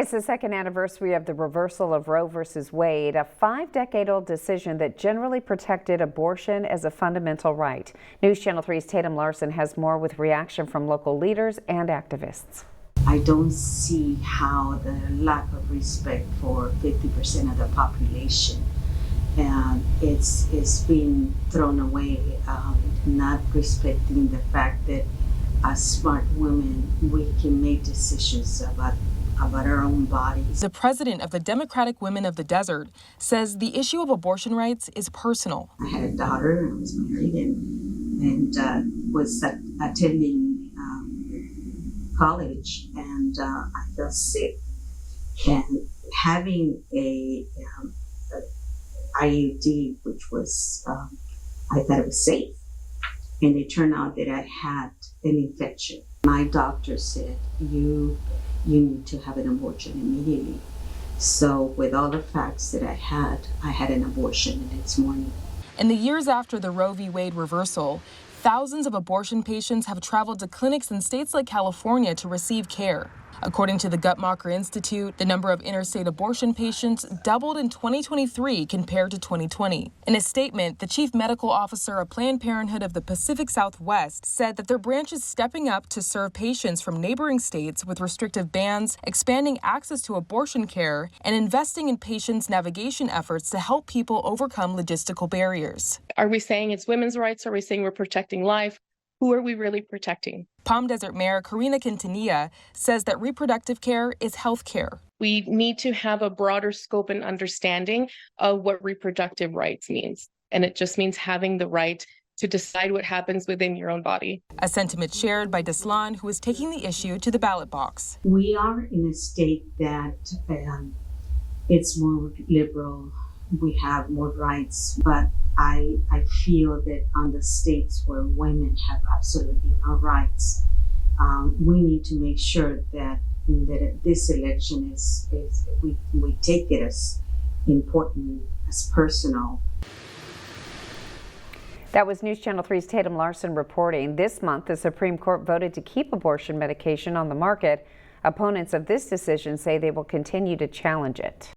It's the second anniversary of the reversal of Roe v. Wade, a 5-decade-old decision that generally protected abortion as a fundamental right. News Channel 3's Tatum Larson has more with reaction from local leaders and activists. I don't see how the lack of respect for 50% of the population and it's being thrown away, not respecting the fact that as smart women we can make decisions about our own bodies. The president of the Democratic Women of the Desert says the issue of abortion rights is personal. I had a daughter, I was married, and was attending college, and I felt sick. And having a IUD, which was, I thought it was safe, and it turned out that I had an infection. My doctor said, you need to have an abortion immediately. So with all the facts that I had an abortion the next morning. In the years after the Roe v. Wade reversal, thousands of abortion patients have traveled to clinics in states like California to receive care. According to the Guttmacher Institute, the number of interstate abortion patients doubled in 2023 compared to 2020. In a statement, the chief medical officer of Planned Parenthood of the Pacific Southwest said that their branch is stepping up to serve patients from neighboring states with restrictive bans, expanding access to abortion care, and investing in patients' navigation efforts to help people overcome logistical barriers. Are we saying it's women's rights? Are we saying we're protecting life? Who are we really protecting? Palm Desert Mayor Karina Quintanilla says that reproductive care is health care. We need to have a broader scope and understanding of what reproductive rights means. And it just means having the right to decide what happens within your own body. A sentiment shared by Deslan, who is taking the issue to the ballot box. We are in a state that it's more liberal. We have more rights, but I feel that on the states where women have absolutely no rights, we need to make sure that this election we take it as important, as personal. That was News Channel 3's Tatum Larson reporting. This month, the Supreme Court voted to keep abortion medication on the market. Opponents of this decision say they will continue to challenge it.